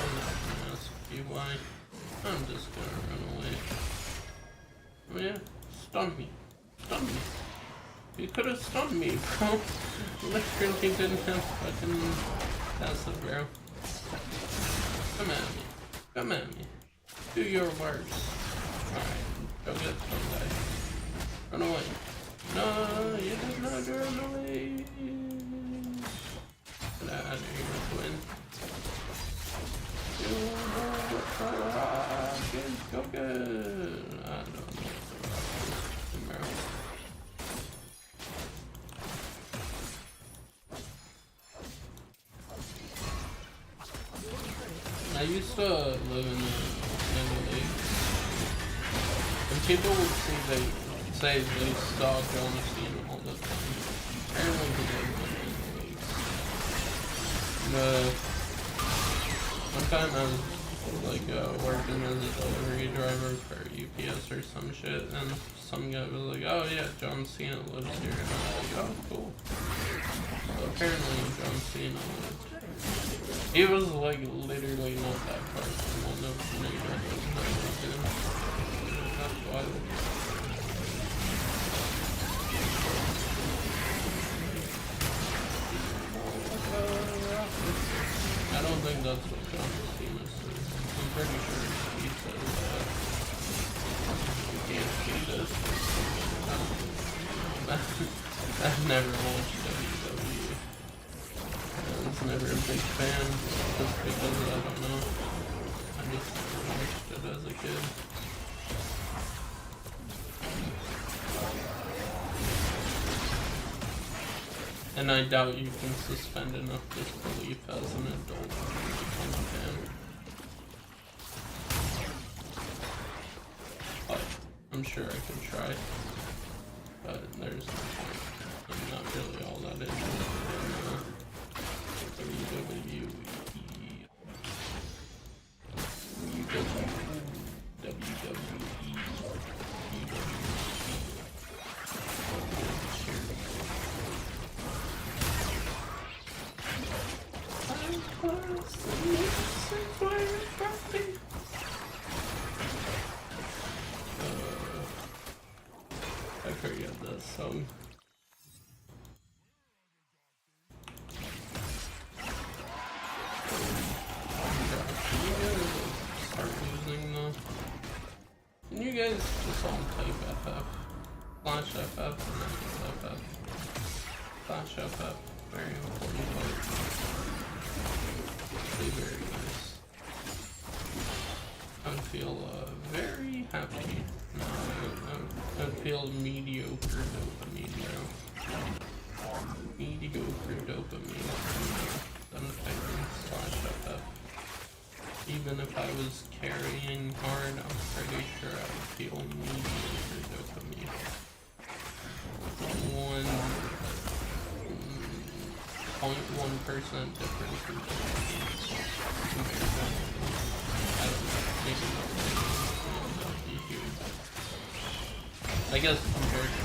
I'm not gonna ask you why. I'm just gonna run away. Oh yeah, stun me. Stun me. You could have stunned me, bro. Literally didn't have fucking passive, bro. Come at me. Come at me. Do your worst. Alright, go get some guy. Run away. No, you did not run away. Get out of here, twin. Go good. I don't know. I used to live in the lake, and people would say they saw John Cena all the time. Apparently he lived in the lakes. One time I was like working as a delivery driver for UPS or some shit, and some guy was like, "Oh yeah, John Cena lives here," and I was like, "Oh cool." So apparently John Cena lived. He was like literally not that far from one of the neighborhoods that I was in. That's wild. I don't think that's what John Cena says. I'm pretty sure he says that you can't see this. I've never watched WWE. I was never a big fan, just because I don't know. I just never watched it as a kid. And I doubt you can suspend enough disbelief as an adult to become a fan. But I'm sure I could try. But there's no point. I'm not really all that interested in WWE. I forget that song. Start using the. Can you guys just all type FF? Flash FF and then FF. Flash FF. Very important part. Very nice. I feel very happy. No, I feel mediocre dopamine now. Mediocre dopamine. I'm typing /FF. Even if I was carrying hard, I'm pretty sure I would feel mediocre dopamine. 0.1% difference in comparison. Maybe not. That'd be huge. I guess compared to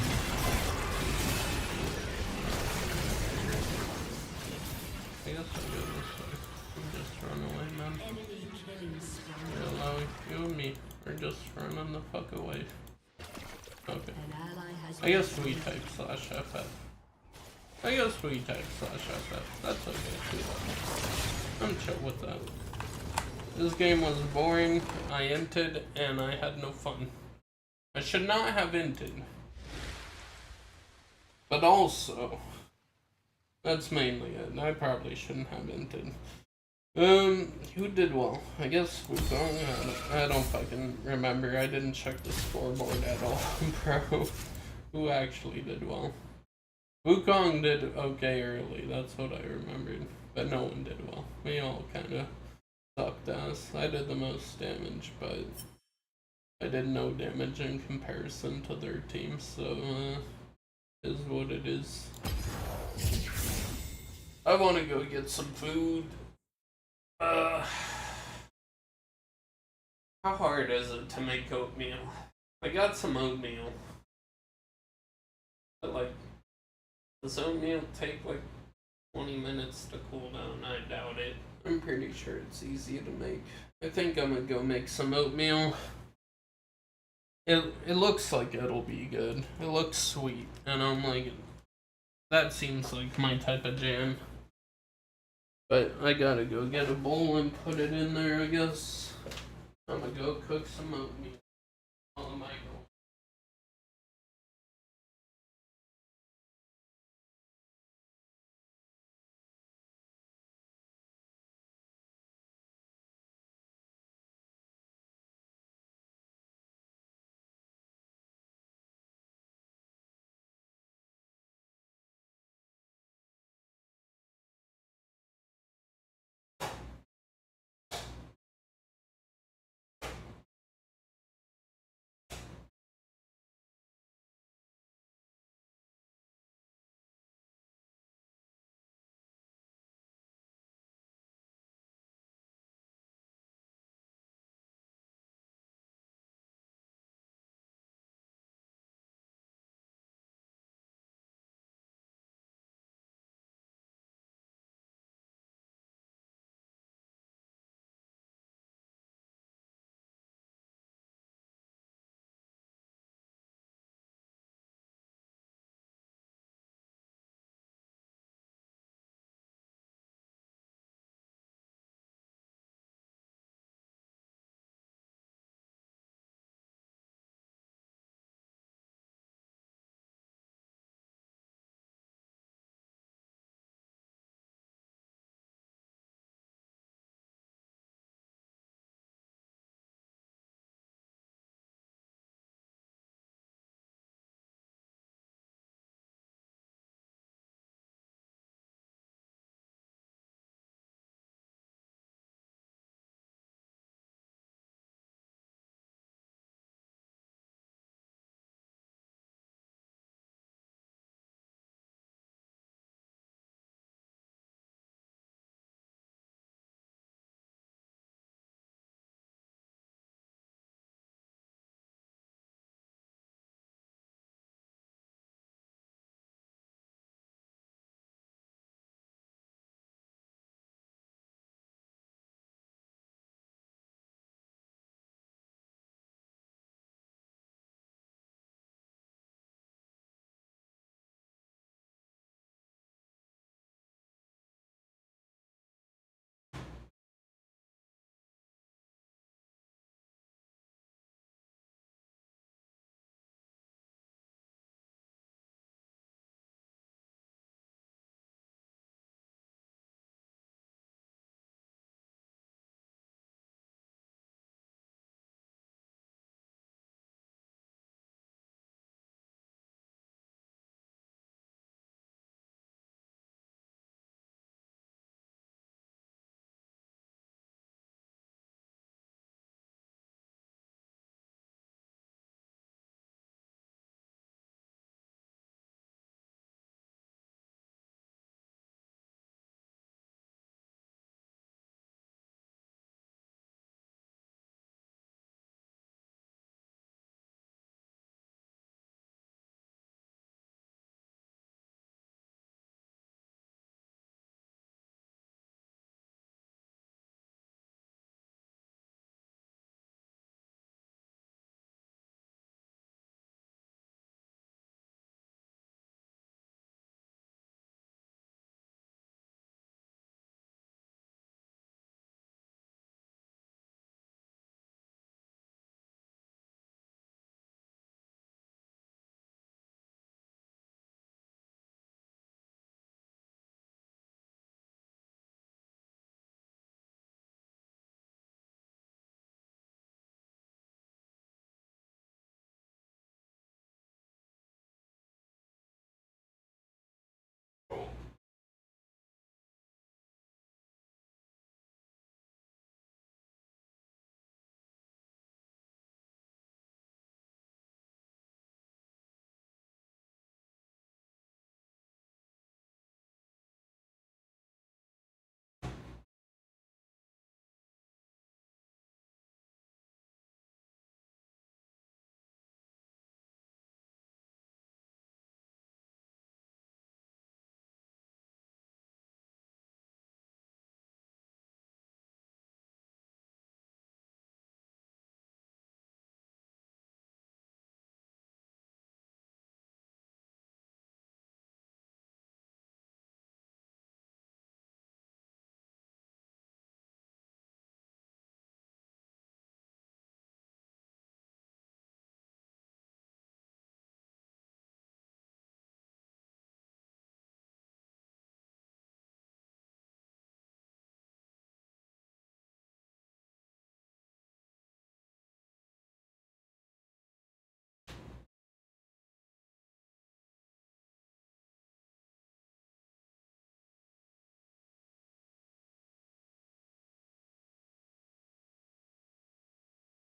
I guess I'll go this way. Just run away, man. Allow you and me are just running the fuck away. Okay. I guess we type /FF. I guess we type /FF. That's okay too. I'm chill with that. This game was boring. I inted and I had no fun. I should not have inted. But also, that's mainly it. I probably shouldn't have inted. Who did well? I guess Wukong. I don't fucking remember. I didn't check the scoreboard at all, bro. Who actually did well? Wukong did okay early. That's what I remembered. But no one did well. We all kind of sucked ass. I did the most damage, but I did no damage in comparison to their team. So, is what it is. I want to go get some food. How hard is it to make oatmeal? I got some oatmeal. But like, does oatmeal take like 20 minutes to cool down? I doubt it. I'm pretty sure it's easy to make. I think I'm gonna go make some oatmeal. It looks like it'll be good. It looks sweet. And I'm like, that seems like my type of jam. But I gotta go get a bowl and put it in there, I guess. I'm gonna go cook some oatmeal on the microwave.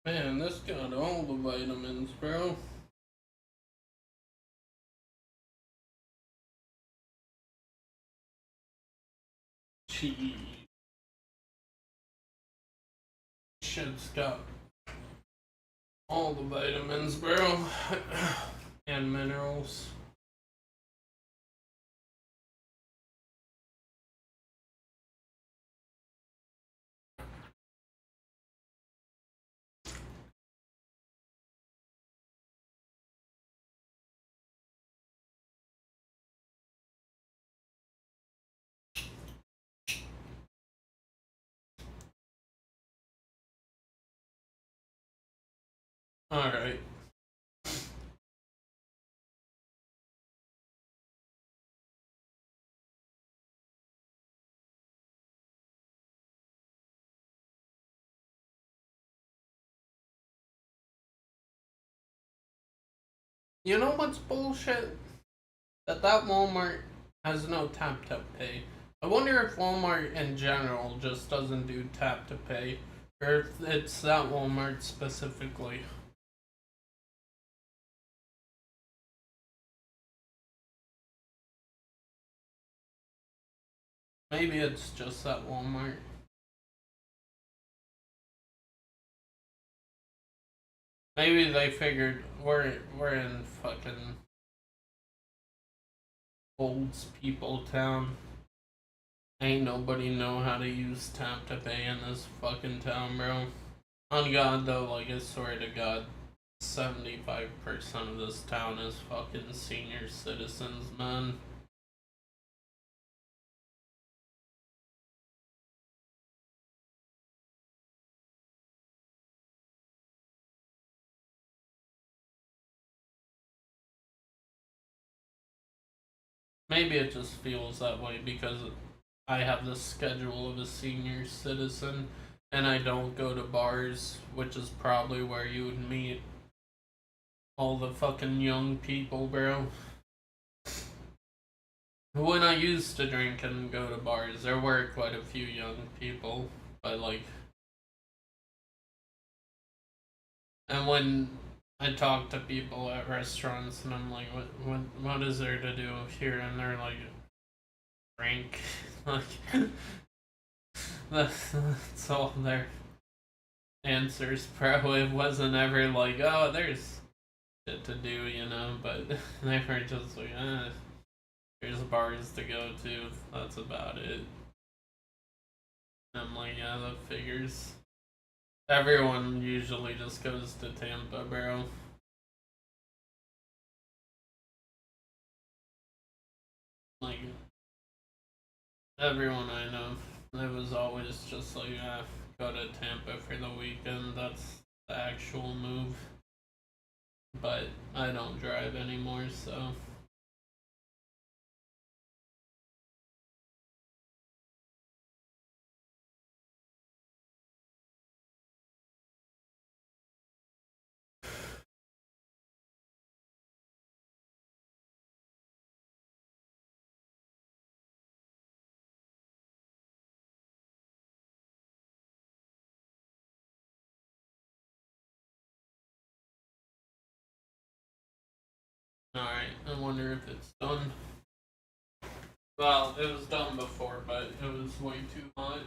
Man, this got all the vitamins, bro. Cheese. Shit's got all the vitamins, bro. And minerals. Alright. You know what's bullshit? That Walmart has no tap to pay. I wonder if Walmart in general just doesn't do tap to pay, or if it's that Walmart specifically. Maybe it's just that Walmart. Maybe they figured we're in fucking old people town. Ain't nobody know how to use tap to pay in this fucking town, bro. On God though, like I swear to God, 75% of this town is fucking senior citizens, man. Maybe it just feels that way because I have the schedule of a senior citizen and I don't go to bars, which is probably where you would meet all the fucking young people, bro. When I used to drink and go to bars, there were quite a few young people, but like, and when I talk to people at restaurants and I'm like, what is there to do here? And they're like, drink. Like, that's all their answers, bro. It wasn't ever like, oh, there's shit to do, you know, but they were just like, there's bars to go to. That's about it. I'm like, yeah, that figures. Everyone usually just goes to Tampa, bro. Like, everyone I know, it was always just like, go to Tampa for the weekend. That's the actual move. But I don't drive anymore, so. Alright, I wonder if it's done. Well, it was done before, but it was way too hot.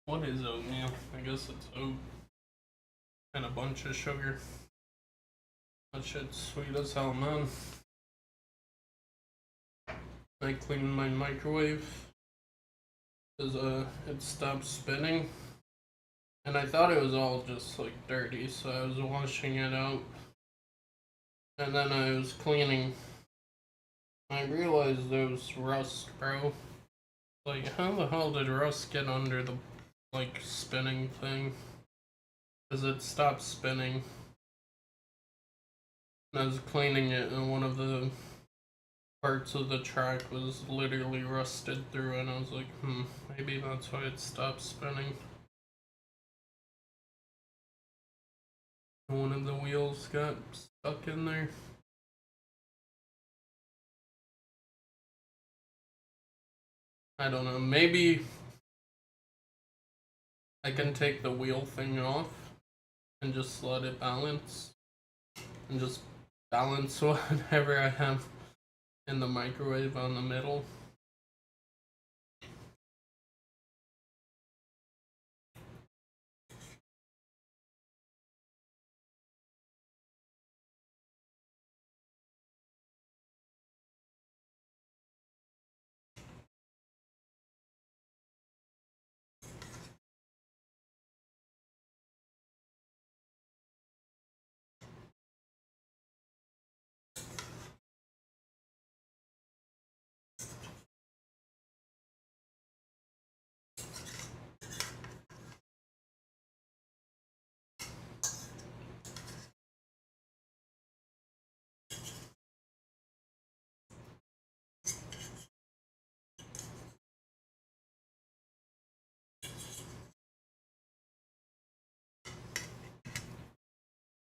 What is oatmeal? I guess it's oat and a bunch of sugar. That shit's sweet as hell, man. I cleaned my microwave because it stopped spinning. And I thought it was all just like dirty, so I was washing it out. And then I was cleaning. I realized there was rust, bro. Like, how the hell did rust get under the, like, spinning thing? Because it stopped spinning. And I was cleaning it, and one of the parts of the track was literally rusted through, and I was like, maybe that's why it stopped spinning. One of the wheels got stuck in there. I don't know, maybe I can take the wheel thing off and just let it balance. And just balance whatever I have in the microwave on the middle.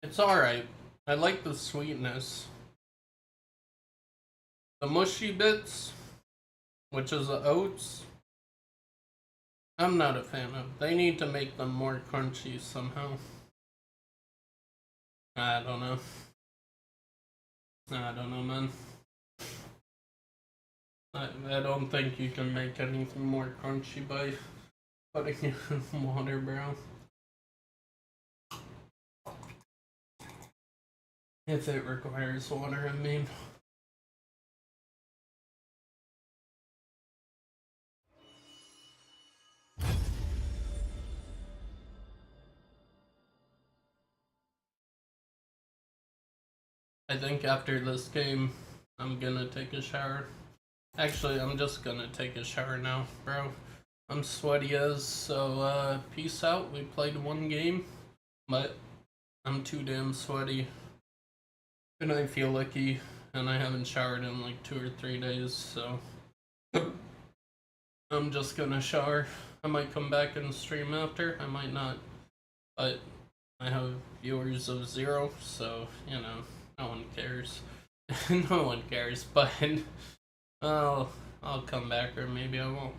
It's alright. I like the sweetness. The mushy bits, which is the oats, I'm not a fan of. They need to make them more crunchy somehow. I don't know. I don't know, man. I don't think you can make anything more crunchy by putting it in water, bro. If it requires water, I mean. I think after this game, I'm gonna take a shower. Actually, I'm just gonna take a shower now, bro. I'm sweaty as, so peace out. We played one game, but I'm too damn sweaty. And I feel lucky, and I haven't showered in like 2 or 3 days, so I'm just gonna shower. I might come back and stream after, I might not, but I have viewers of 0, so, you know, no one cares. No one cares, but I'll come back, or maybe I won't.